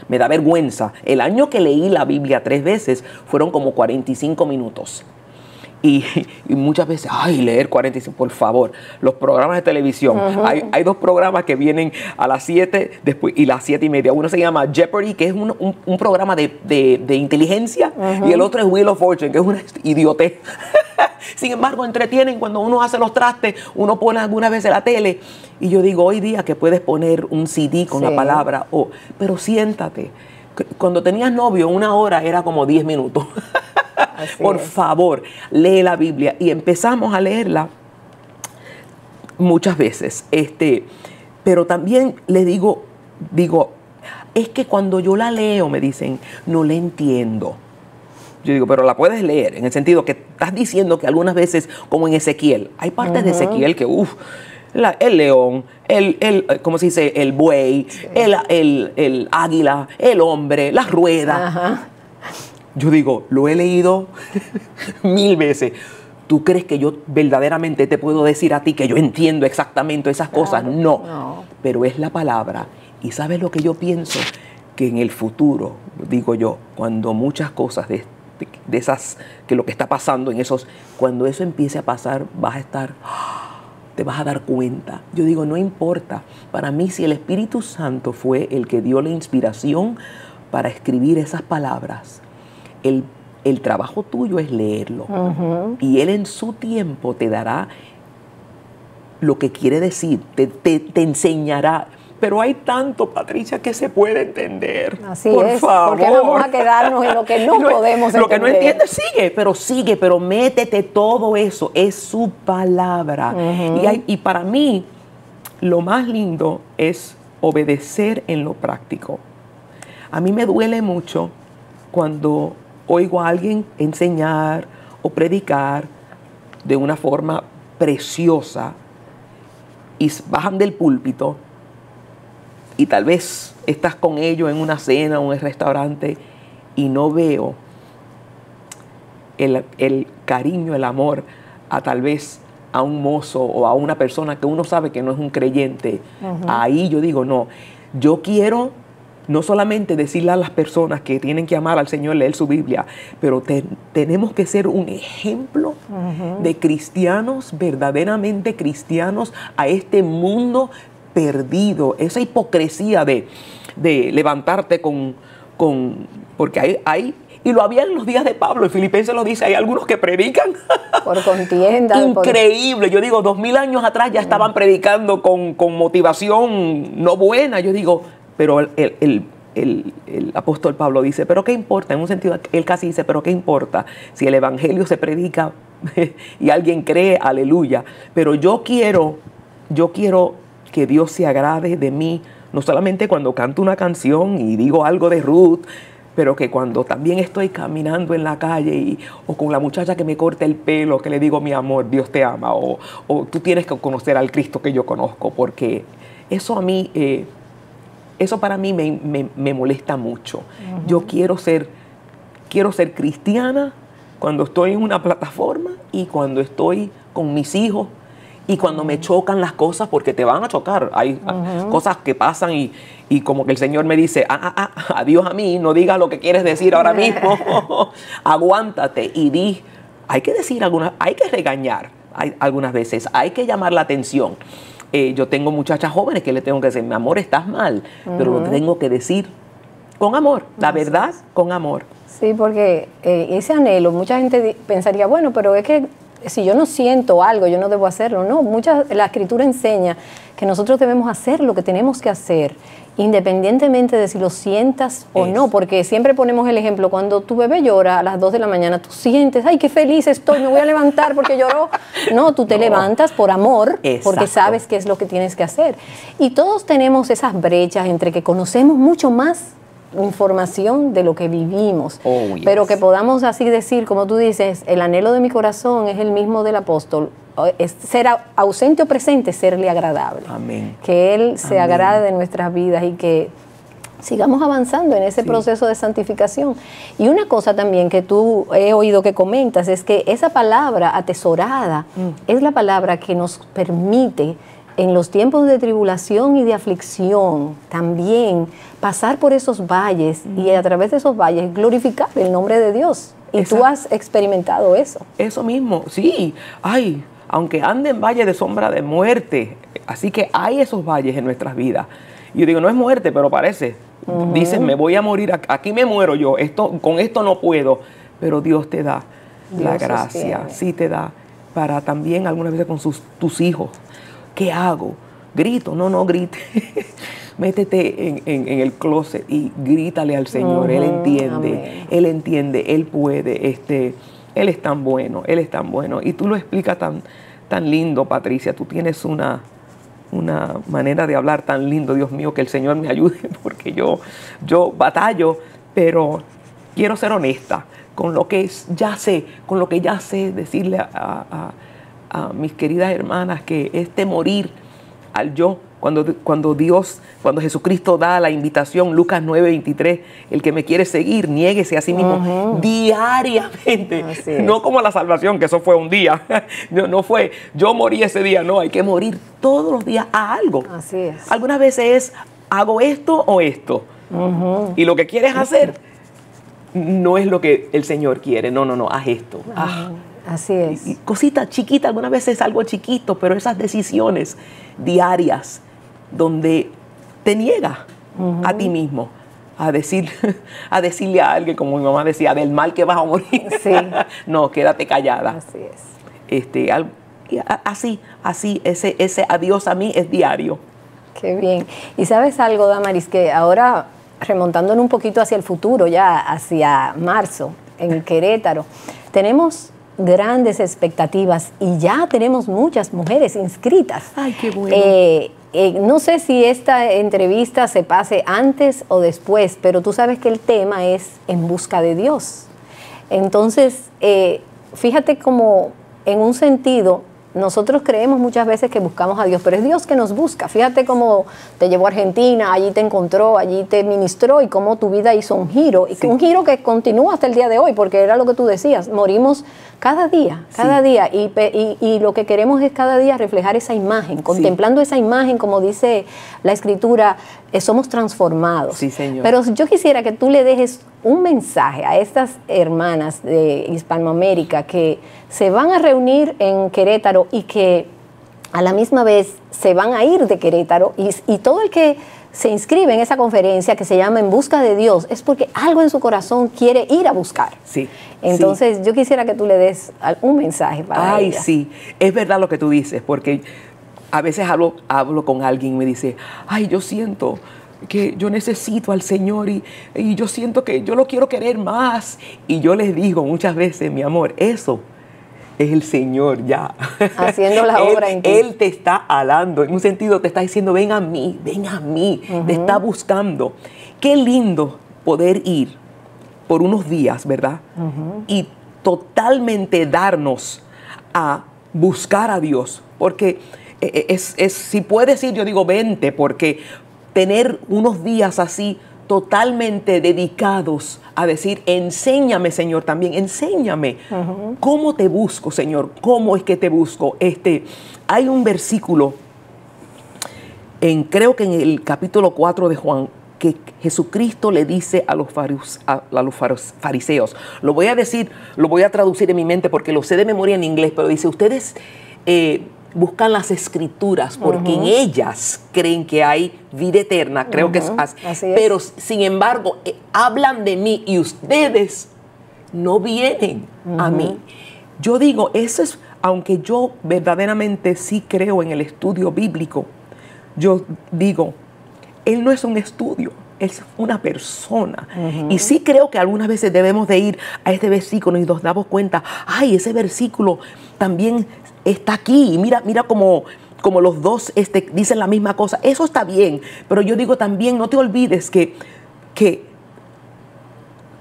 Me da vergüenza. El año que leí la Biblia 3 veces fueron como 45 minutos. Y muchas veces, ay, leer 45, por favor. Los programas de televisión. Hay 2 programas que vienen a las 7 después, y las 7:30. Uno se llama Jeopardy, que es un programa de inteligencia, y el otro es Wheel of Fortune, que es una idiotez. Sin embargo, entretienen cuando uno hace los trastes, uno pone algunas veces la tele. Y yo digo, hoy día que puedes poner un CD con la palabra, pero siéntate. Cuando tenías novio, 1 hora era como 10 minutos. Por favor, lee la Biblia. Y empezamos a leerla muchas veces. Pero también le digo, es que cuando yo la leo, me dicen, no la entiendo. Yo digo, pero la puedes leer, en el sentido que estás diciendo que algunas veces, como en Ezequiel, hay partes de Ezequiel que, el león, ¿cómo se dice? El buey, el águila, el hombre, las ruedas. Yo digo, lo he leído 1000 veces. ¿Tú crees que yo verdaderamente te puedo decir a ti que yo entiendo exactamente esas cosas? No. Pero es la palabra. ¿Y sabes lo que yo pienso? Que en el futuro, digo yo, cuando muchas cosas de esas, que lo que está pasando cuando eso empiece a pasar, te vas a dar cuenta. Yo digo, no importa. Para mí, si el Espíritu Santo fue el que dio la inspiración para escribir esas palabras, el trabajo tuyo es leerlo. Y Él en su tiempo te dará lo que quiere decir, te enseñará. Pero hay tanto, Patricia, que se puede entender. Así por favor. Porque vamos a quedarnos en lo que no podemos entender. Lo que no entiendes, sigue, pero métete todo eso. Es su palabra. Y para mí, lo más lindo es obedecer en lo práctico. A mí me duele mucho cuando oigo a alguien enseñar o predicar de una forma preciosa y bajan del púlpito y tal vez estás con ellos en una cena o en el restaurante y no veo el cariño, el amor tal vez a un mozo o a una persona que uno sabe que no es un creyente. Ahí yo digo, no, yo quiero no solamente decirle a las personas que tienen que amar al Señor, leer su Biblia, pero tenemos que ser un ejemplo de cristianos, verdaderamente cristianos, a este mundo perdido. Esa hipocresía de levantarte porque hay y lo había en los días de Pablo, en Filipenses lo dice, hay algunos que predican por contienda. Increíble. Yo digo, 2000 años atrás ya estaban predicando con motivación no buena. Yo digo, pero el apóstol Pablo dice, pero ¿qué importa? En un sentido, él casi dice, pero ¿qué importa? Si el evangelio se predica y alguien cree, aleluya. Pero yo quiero que Dios se agrade de mí, no solamente cuando canto una canción y digo algo de Ruth, pero que cuando también estoy caminando en la calle o con la muchacha que me corta el pelo, que le digo, mi amor, Dios te ama, o tú tienes que conocer al Cristo que yo conozco, porque eso a mí, eso para mí me molesta mucho. Yo quiero ser cristiana cuando estoy en una plataforma y cuando estoy con mis hijos y cuando me chocan las cosas, porque te van a chocar. Hay cosas que pasan y como que el Señor me dice, adiós a mí, no digas lo que quieres decir ahora mismo. Aguántate y di. Hay que decir hay que regañar algunas veces, hay que llamar la atención. Yo tengo muchachas jóvenes que le tengo que decir, mi amor, estás mal, pero lo tengo que decir con amor, la verdad, con amor. Sí, porque ese anhelo, mucha gente pensaría, bueno, pero es que si yo no siento algo, yo no debo hacerlo. No, la Escritura enseña que nosotros debemos hacer lo que tenemos que hacer, independientemente de si lo sientas o no, porque siempre ponemos el ejemplo, cuando tu bebé llora a las 2 de la mañana, tú sientes, ay, qué feliz estoy, me voy a levantar porque lloró. No, tú te levantas por amor, porque sabes qué es lo que tienes que hacer. Y todos tenemos esas brechas entre que conocemos mucho más información de lo que vivimos, pero que podamos así decir, como tú dices, el anhelo de mi corazón es el mismo del apóstol, es ser ausente o presente, serle agradable. Amén. Que Él se agrade de nuestras vidas y que sigamos avanzando en ese proceso de santificación. Y una cosa también que tú he oído que comentas es que esa palabra atesorada es la palabra que nos permite en los tiempos de tribulación y de aflicción también pasar por esos valles y a través de esos valles glorificar el nombre de Dios. Y tú has experimentado eso. Eso mismo, sí. Ay, aunque ande en valle de sombra de muerte, así que hay esos valles en nuestras vidas. Y yo digo, no es muerte, pero parece. Dicen, me voy a morir, aquí me muero yo, con esto no puedo. Pero Dios te da la gracia, sí te da, para también algunas veces con tus hijos. ¿Qué hago? ¿Grito? No grite. Métete en el closet y grítale al Señor. Él entiende, Él puede. Él es tan bueno, Él es tan bueno. Y tú lo explicas tan lindo, Patricia. Tú tienes una manera de hablar tan lindo, Dios mío, que el Señor me ayude, porque yo batallo, pero quiero ser honesta con lo que ya sé, decirle a mis queridas hermanas que este morir al yo, cuando Jesucristo da la invitación, Lucas 9:23, el que me quiere seguir, niéguese a sí mismo diariamente, no como la salvación, que eso fue un día, no fue, yo morí ese día, no, hay que morir todos los días a algo. Así es. Algunas veces es, hago esto o esto, y lo que quieres hacer no es lo que el Señor quiere, no, haz esto. Así es. Y cositas chiquitas, algunas veces algo chiquito, pero esas decisiones diarias donde te niegas a ti mismo a decirle a alguien, como mi mamá decía, del mal que vas a morir. Sí. No, quédate callada. Así es. Así, ese adiós a mí es diario. Qué bien. Y sabes algo, Damaris, que ahora remontándonos un poquito hacia el futuro, ya hacia marzo, en Querétaro, tenemos grandes expectativas y ya tenemos muchas mujeres inscritas. Ay, qué bueno. No sé si esta entrevista se pase antes o después, pero tú sabes que el tema es En busca de Dios. Entonces, fíjate como en un sentido, nosotros creemos muchas veces que buscamos a Dios, pero es Dios que nos busca. Fíjate cómo te llevó a Argentina, allí te encontró, allí te ministró y cómo tu vida hizo un giro. Y un giro que continúa hasta el día de hoy, porque era lo que tú decías, morimos cada día. Y lo que queremos es cada día reflejar esa imagen, contemplando esa imagen, como dice la Escritura, somos transformados. Sí, Señor. Pero yo quisiera que tú le dejes un mensaje a estas hermanas de Hispanoamérica que se van a reunir en Querétaro y que a la misma vez se van a ir de Querétaro y todo el que se inscribe en esa conferencia que se llama En Busca de Dios es porque algo en su corazón quiere ir a buscar. Sí. Entonces yo quisiera que tú le des un mensaje para ellas. Sí, es verdad lo que tú dices, porque a veces hablo con alguien y me dice, ay, yo siento que yo necesito al Señor y yo siento que yo lo quiero querer más. Y yo les digo muchas veces, mi amor, eso es el Señor ya. Haciendo la obra en ti. Él te está alando, en un sentido te está diciendo, ven a mí, te está buscando. Qué lindo poder ir por unos días, ¿verdad? Y totalmente darnos a buscar a Dios. Porque si puedes ir, yo digo, vente, porque tener unos días así totalmente dedicados a decir, enséñame, Señor, también, enséñame. ¿Cómo te busco, Señor? ¿Cómo es que te busco? Hay un versículo, creo que en el capítulo 4 de Juan, que Jesucristo le dice a los fariseos, lo voy a decir, lo voy a traducir en mi mente porque lo sé de memoria en inglés, pero dice, ustedes buscan las escrituras porque en ellas creen que hay vida eterna, creo que es así, pero sin embargo hablan de mí y ustedes no vienen a mí. Yo digo, eso es, aunque yo verdaderamente sí creo en el estudio bíblico, yo digo, Él no es un estudio, es una persona. Y sí creo que algunas veces debemos de ir a este versículo y nos damos cuenta, ay, ese versículo también está aquí. Y mira como los dos dicen la misma cosa. Eso está bien, pero yo digo también, no te olvides que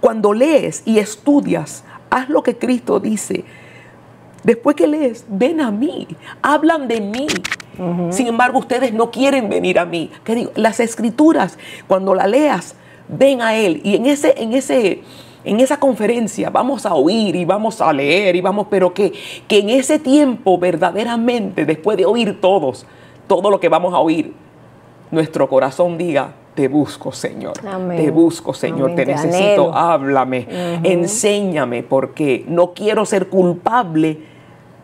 cuando lees y estudias, haz lo que Cristo dice. Después que lees, ven a mí, hablan de mí. Sin embargo, ustedes no quieren venir a mí. ¿Qué digo? Las escrituras, cuando la leas, ven a Él. Y en esa conferencia vamos a oír y vamos a leer, pero que en ese tiempo verdaderamente, después de oír todo lo que vamos a oír, nuestro corazón diga, te busco, Señor. Amén. Te busco, Señor. Amén. Te necesito. Anhelo. Háblame. Enséñame, porque no quiero ser culpable.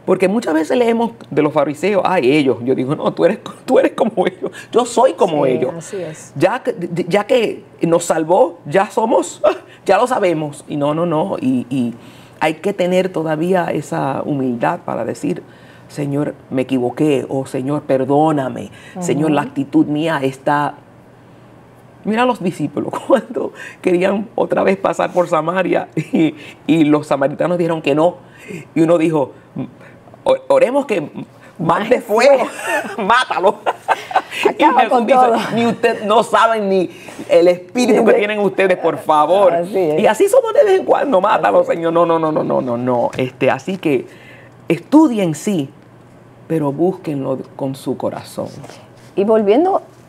Porque muchas veces leemos de los fariseos, ay, ellos. Yo digo, no, tú eres como ellos. Yo soy como ellos. Así es. Ya que nos salvó, ya lo sabemos. Y no. Y hay que tener todavía esa humildad para decir, Señor, me equivoqué. O Señor, perdóname. Señor, la actitud mía está... Mira a los discípulos cuando querían otra vez pasar por Samaria y los samaritanos dijeron que no. Y uno dijo, oremos que mande fuego, mátalo. Acaba con todo. Ni usted no saben ni el espíritu que tienen ustedes, por favor. Y así somos de vez en cuando, mátalo, Señor. No. Así que estudien sí, pero búsquenlo con su corazón. Y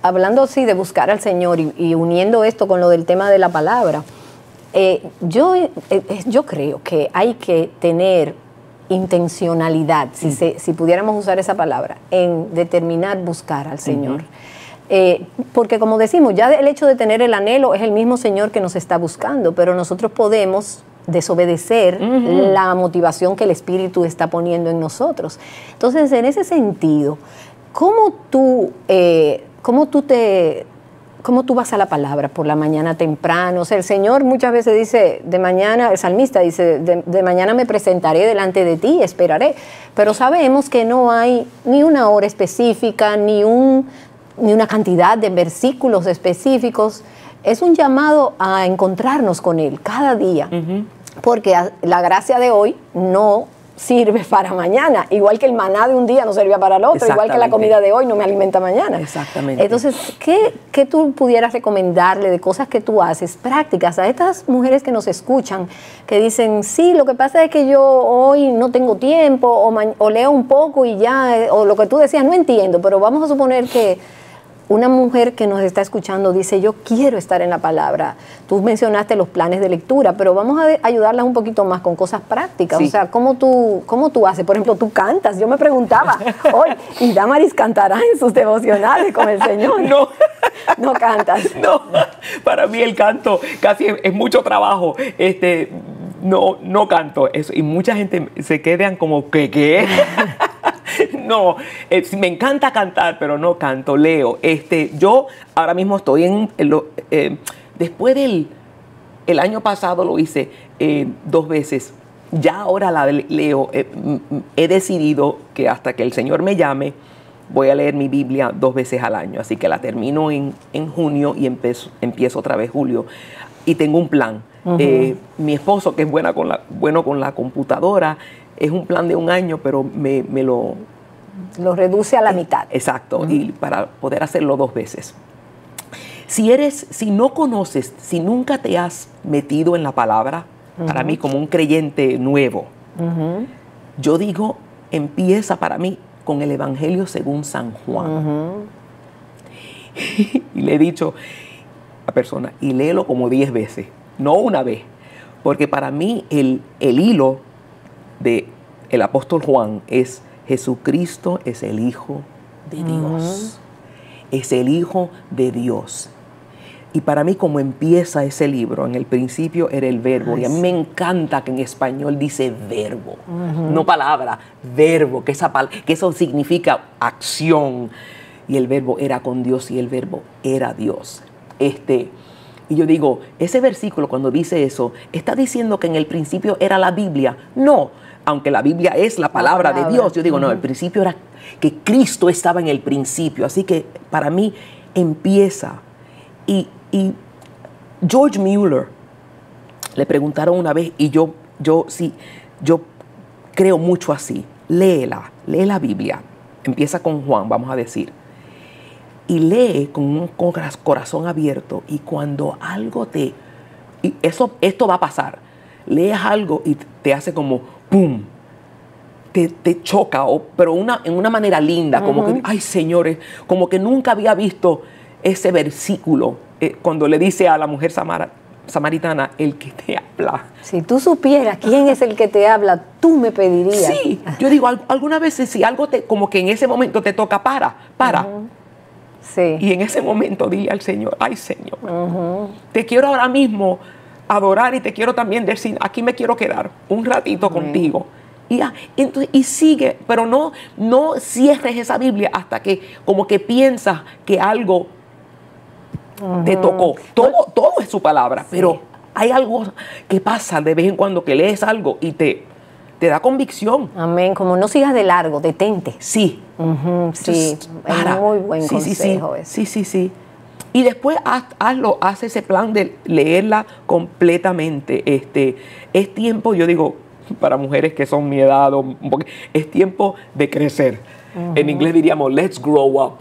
hablando así de buscar al Señor y uniendo esto con lo del tema de la palabra, yo creo que hay que tener intencionalidad, si pudiéramos usar esa palabra, en determinar buscar al Señor. Porque como decimos, ya el hecho de tener el anhelo es el mismo Señor que nos está buscando, pero nosotros podemos desobedecer la motivación que el Espíritu está poniendo en nosotros. Entonces, en ese sentido, ¿cómo tú vas a la palabra por la mañana temprano? O sea, el Señor muchas veces dice, de mañana, el salmista dice, de mañana me presentaré delante de ti, esperaré. Pero sabemos que no hay ni una hora específica, ni una cantidad de versículos específicos. Es un llamado a encontrarnos con Él cada día, porque la gracia de hoy no sirve para mañana, igual que el maná de un día no servía para el otro, igual que la comida de hoy no me alimenta mañana. Exactamente. Entonces, ¿qué tú pudieras recomendarle de cosas que tú haces, prácticas, a estas mujeres que nos escuchan, que dicen, sí, lo que pasa es que yo hoy no tengo tiempo, o leo un poco y ya, o lo que tú decías, no entiendo, pero vamos a suponer que una mujer que nos está escuchando dice, yo quiero estar en la palabra. Tú mencionaste los planes de lectura, pero vamos a ayudarlas un poquito más con cosas prácticas. Sí. O sea, ¿cómo tú haces? Por ejemplo, tú cantas. Yo me preguntaba, hoy, ¿y Damaris cantará en sus devocionales con el Señor? No. No cantas. No, para mí el canto casi es mucho trabajo. No canto eso. Y mucha gente se quedan como, ¿qué? No, me encanta cantar, pero no canto, leo. Yo ahora mismo estoy después el año pasado lo hice 2 veces. Ya ahora la leo. He decidido que hasta que el Señor me llame, voy a leer mi Biblia 2 veces al año, así que la termino en junio y empiezo otra vez julio. Y tengo un plan. Mi esposo, que es bueno con la computadora, es un plan de 1 año, pero me lo reduce a la mitad. Exacto, y para poder hacerlo 2 veces. Si no conoces, si nunca te has metido en la palabra, para mí como un creyente nuevo, yo digo, empieza para mí con el Evangelio según San Juan. Y le he dicho a personas, y léelo como 10 veces, no una vez, porque para mí el hilo del apóstol Juan es: Jesucristo es el Hijo de Dios. Es el Hijo de Dios. Y para mí, como empieza ese libro, en el principio era el verbo. Y a mí me encanta que en español dice verbo, no palabra, verbo, que eso significa acción. Y el verbo era con Dios y el verbo era Dios. Y yo digo, ese versículo cuando dice eso, ¿está diciendo que en el principio era la Biblia? No, aunque la Biblia es la palabra de Dios. Yo digo, no, el principio era que Cristo estaba en el principio. Así que para mí empieza. Y George Mueller le preguntaron una vez, y yo creo mucho así: lee la Biblia, empieza con Juan, vamos a decir, y lee con un corazón abierto, y cuando algo esto va a pasar, lees algo y te hace como ¡pum! Te choca, pero en una manera linda, como que, ay, señores, como que nunca había visto ese versículo, cuando le dice a la mujer samaritana, el que te habla. Si tú supieras quién es el que te habla, tú me pedirías. Sí, yo digo, algunas veces si algo como que en ese momento te toca, para. Sí. Y en ese momento dile al Señor, ay, Señor, te quiero ahora mismo adorar, y te quiero también decir, aquí me quiero quedar un ratito contigo. Y sigue, pero no cierres esa Biblia hasta que como que piensas que algo te tocó. Todo es su palabra, pero hay algo que pasa de vez en cuando, que lees algo y te da convicción. Amén. Como no sigas de largo, detente. Sí. Sí, es muy buen consejo eso. Sí. Y después haz ese plan de leerla completamente. Es tiempo, yo digo, para mujeres que son mi edad, es tiempo de crecer. En inglés diríamos, let's grow up.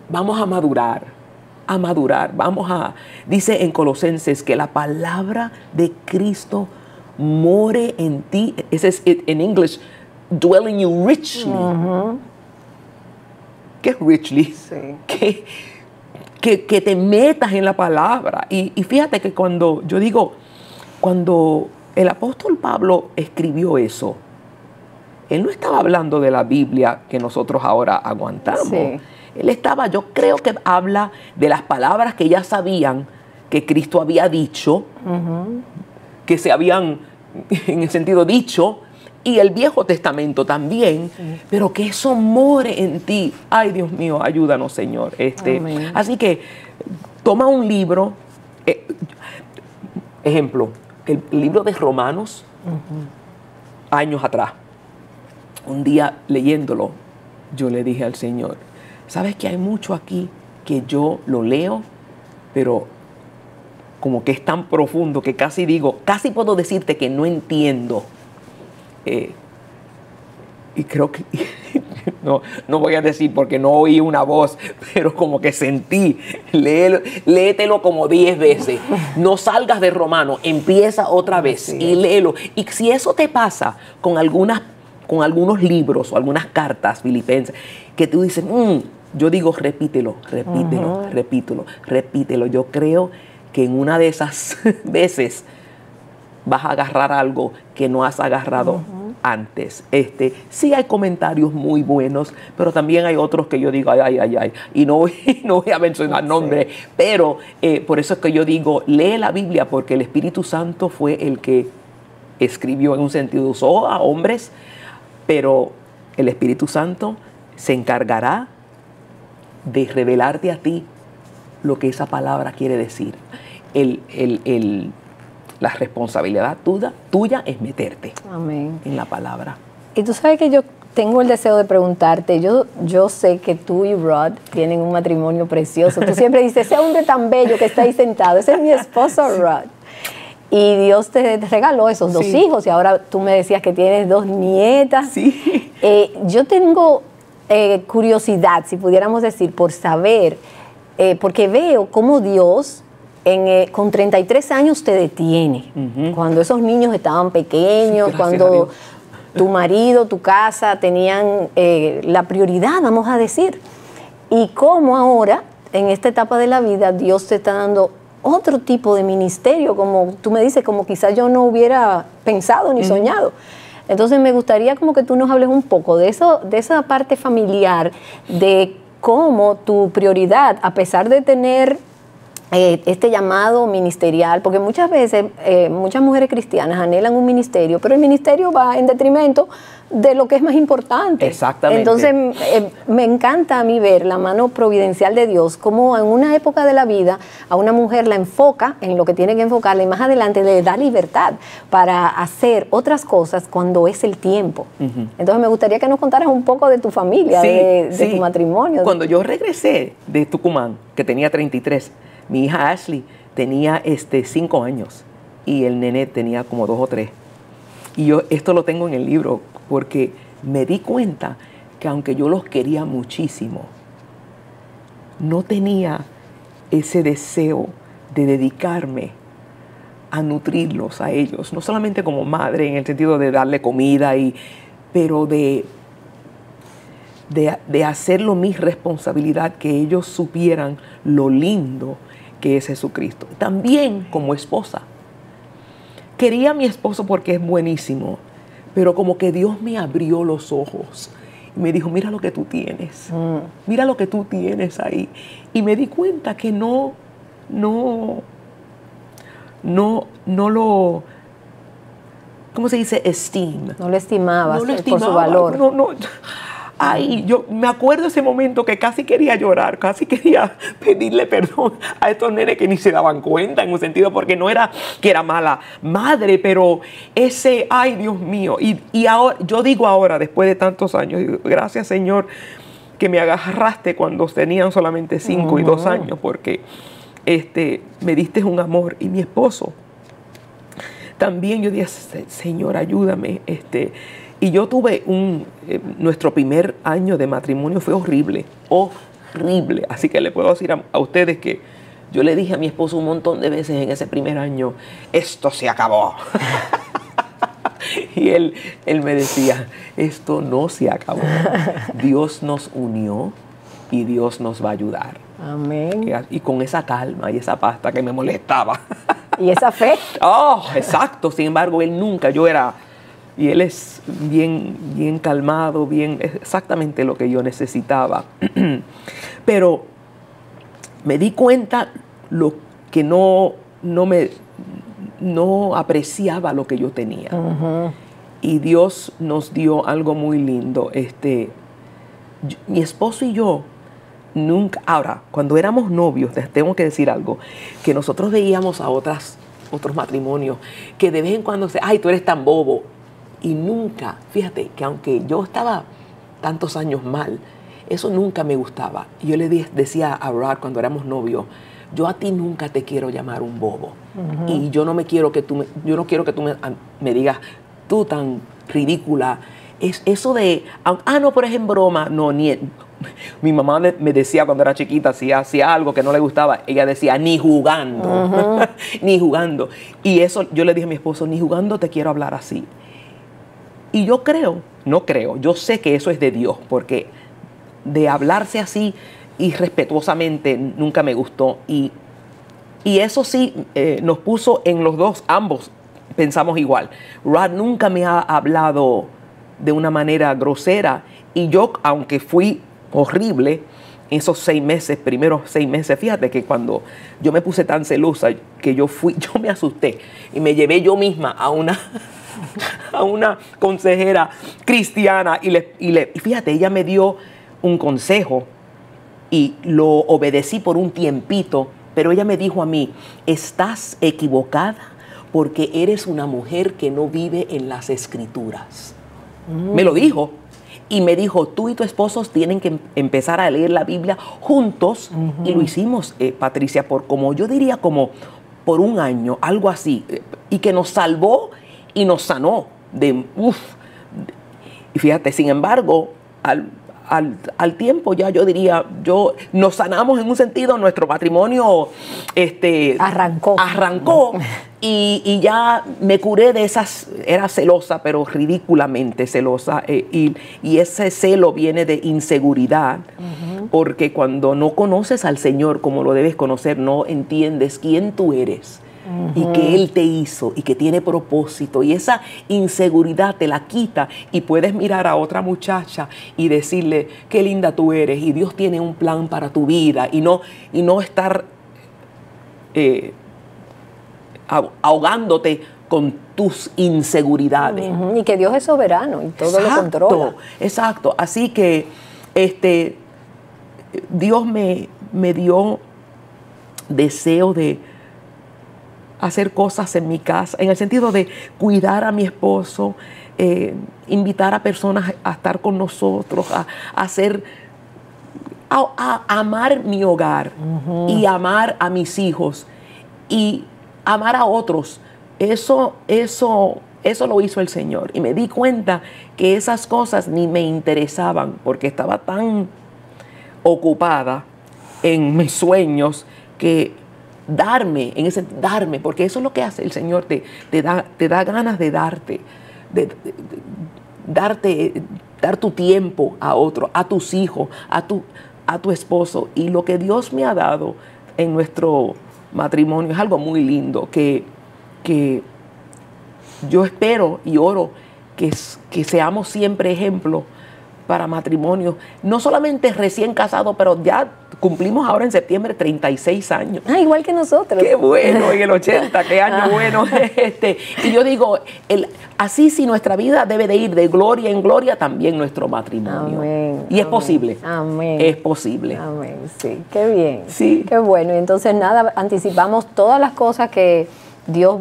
Vamos a madurar. Dice en Colosenses que la palabra de Cristo more en ti. Ese es en English, dwell in you richly. ¿Qué es richly? Sí. Que te metas en la palabra. Y fíjate que cuando el apóstol Pablo escribió eso, él no estaba hablando de la Biblia que nosotros ahora aguantamos. Sí. Yo creo que habla de las palabras que ya sabían que Cristo había dicho, que se habían, en el sentido, dicho, y el Viejo Testamento también, pero que eso more en ti. Ay, Dios mío, ayúdanos, Señor. Así que toma un libro, ejemplo, el libro de Romanos, años atrás. Un día leyéndolo, yo le dije al Señor, ¿sabes que hay mucho aquí que yo lo leo, pero como que es tan profundo que casi puedo decirte que no entiendo? Y creo que, no voy a decir porque no oí una voz, pero como que sentí, léetelo como 10 veces. No salgas de Romano, empieza otra vez y léelo. Y si eso te pasa con algunos libros o algunas cartas filipenses, que tú dices, yo digo, repítelo. Yo creo que en una de esas veces vas a agarrar algo que no has agarrado antes. Sí hay comentarios muy buenos, pero también hay otros que yo digo, ay. Y no voy a mencionar nombres, pero por eso es que yo digo, lee la Biblia, porque el Espíritu Santo fue el que escribió, en un sentido, usó a hombres, pero el Espíritu Santo se encargará de revelarte a ti lo que esa palabra quiere decir. La responsabilidad tuya es meterte en la palabra. Y tú sabes que yo tengo el deseo de preguntarte, yo sé que tú y Rod tienen un matrimonio precioso. Tú siempre dices, ese hombre tan bello que está ahí sentado, ese es mi esposo Rod. Y Dios te regaló esos dos hijos y ahora tú me decías que tienes 2 nietas. Sí. Yo tengo curiosidad, si pudiéramos decir, por saber, porque veo cómo Dios con 33 años te detiene. Cuando esos niños estaban pequeños, cuando tu marido, tu casa tenían la prioridad, vamos a decir. Y cómo ahora, en esta etapa de la vida, Dios te está dando otro tipo de ministerio, como tú me dices, como quizás yo no hubiera pensado ni soñado. Entonces me gustaría como que tú nos hables un poco de eso, de esa parte familiar, de cómo tu prioridad, a pesar de tener este llamado ministerial, porque muchas veces muchas mujeres cristianas anhelan un ministerio, pero el ministerio va en detrimento de lo que es más importante. Exactamente. Entonces me encanta a mí ver la mano providencial de Dios, como en una época de la vida a una mujer la enfoca en lo que tiene que enfocarle y más adelante le da libertad para hacer otras cosas cuando es el tiempo. Entonces me gustaría que nos contaras un poco de tu familia, de tu matrimonio. Cuando yo regresé de Tucumán, que tenía 33, mi hija Ashley tenía 5 años y el nene tenía como 2 o 3. Y yo esto lo tengo en el libro porque me di cuenta que aunque yo los quería muchísimo, no tenía ese deseo de dedicarme a nutrirlos a ellos, no solamente como madre en el sentido de darle comida, pero de hacerlo mi responsabilidad, que ellos supieran lo lindo que es Jesucristo. También como esposa. Quería a mi esposo porque es buenísimo, pero como que Dios me abrió los ojos y me dijo, mira lo que tú tienes, mira lo que tú tienes ahí. Y me di cuenta que no lo, ¿cómo se dice? No lo estimabas, no lo por su valor. Ay, yo me acuerdo ese momento que casi quería llorar, casi quería pedirle perdón a estos nenes que ni se daban cuenta, en un sentido, porque no era que era mala madre, pero ay, Dios mío. Y ahora, yo digo ahora, después de tantos años, gracias Señor que me agarraste cuando tenían solamente 5 y 2 años, porque me diste un amor. Y mi esposo también, yo dije, Señor, ayúdame, y yo tuve nuestro primer año de matrimonio fue horrible, así que le puedo decir a ustedes que yo le dije a mi esposo un montón de veces en ese primer año, esto se acabó. Y él me decía, esto no se acabó, Dios nos unió y Dios nos va a ayudar. Amén. Y con esa calma y esa pasta que me molestaba. Y esa fe. Oh, exacto, sin embargo, y él es bien calmado, bien exactamente lo que yo necesitaba. Pero me di cuenta lo que no apreciaba lo que yo tenía. Y Dios nos dio algo muy lindo. Mi esposo y yo nunca, ahora, cuando éramos novios, tengo que decir algo, que nosotros veíamos a otros matrimonios que de vez en cuando ay, tú eres tan bobo. Y nunca, fíjate que aunque yo estaba tantos años mal, eso nunca me gustaba. Y yo le decía a Rod cuando éramos novios, yo a ti nunca te quiero llamar un bobo. Y yo no quiero que tú me digas, tú tan ridícula. Es eso de, no, pero es en broma. No, mi mamá me decía cuando era chiquita, si hacía algo que no le gustaba, ella decía, ni jugando, ni jugando. Y eso yo le dije a mi esposo, ni jugando te quiero hablar así. Y yo yo sé que eso es de Dios, porque de hablarse así irrespetuosamente nunca me gustó. Y eso sí nos puso en los dos, ambos pensamos igual. Rod nunca me ha hablado de una manera grosera y yo, aunque fui horrible esos 6 meses, primeros 6 meses, fíjate que cuando yo me puse tan celosa que yo me asusté y me llevé yo misma a una consejera cristiana y fíjate, ella me dio un consejo y lo obedecí por un tiempito, pero ella me dijo a mí, estás equivocada porque eres una mujer que no vive en las Escrituras. Me lo dijo. Y me dijo, tú y tu esposo tienen que empezar a leer la Biblia juntos. Y lo hicimos, Patricia, por como yo diría como por un año, algo así. Y que nos salvó y nos sanó. Y fíjate, sin embargo, al tiempo ya yo diría, nos sanamos en un sentido, nuestro matrimonio arrancó y ya me curé de esas, era celosa, pero ridículamente celosa, y ese celo viene de inseguridad, porque cuando no conoces al Señor como lo debes conocer, no entiendes quién tú eres. Y que Él te hizo y que tiene propósito, y esa inseguridad te la quita y puedes mirar a otra muchacha y decirle qué linda tú eres y Dios tiene un plan para tu vida, y no estar ahogándote con tus inseguridades. Y que Dios es soberano y todo lo controla. Exacto, así que Dios me dio deseo de hacer cosas en mi casa, en el sentido de cuidar a mi esposo, invitar a personas a estar con nosotros, a amar mi hogar y amar a mis hijos y amar a otros. Eso lo hizo el Señor, y me di cuenta que esas cosas ni me interesaban porque estaba tan ocupada en mis sueños que darme, porque eso es lo que hace el Señor, te da ganas de dar tu tiempo a otro, a tus hijos, a tu esposo. Y lo que Dios me ha dado en nuestro matrimonio es algo muy lindo, que yo espero y oro que seamos siempre ejemplo para matrimonios, no solamente recién casados, pero ya cumplimos ahora en septiembre 36 años. Igual que nosotros. Qué bueno, en el 80, qué año bueno. Y yo digo, así si nuestra vida debe de ir de gloria en gloria, también nuestro matrimonio. Amén. Y es posible. Amén. Es posible. Amén, sí, qué bien. Sí. Qué bueno. Y entonces nada, anticipamos todas las cosas que Dios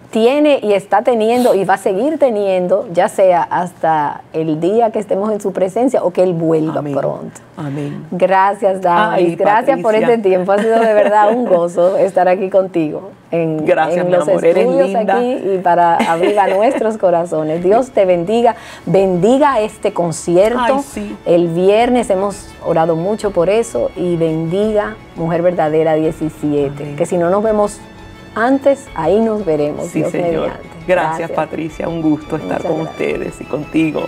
tiene y está teniendo y va a seguir teniendo, ya sea hasta el día que estemos en su presencia o que Él vuelva pronto. Amén. Gracias, Damaris. Gracias por este tiempo. Ha sido de verdad un gozo estar aquí contigo Gracias, en mi los amor. estudios aquí y para abrir a nuestros corazones. Dios te bendiga. Bendiga este concierto. Sí. El viernes hemos orado mucho por eso, y bendiga Mujer Verdadera 17. Amén. Que si no nos vemos antes, ahí nos veremos. Sí, Dios Señor. mediante. Gracias, Patricia. Un gusto estar con ustedes y contigo.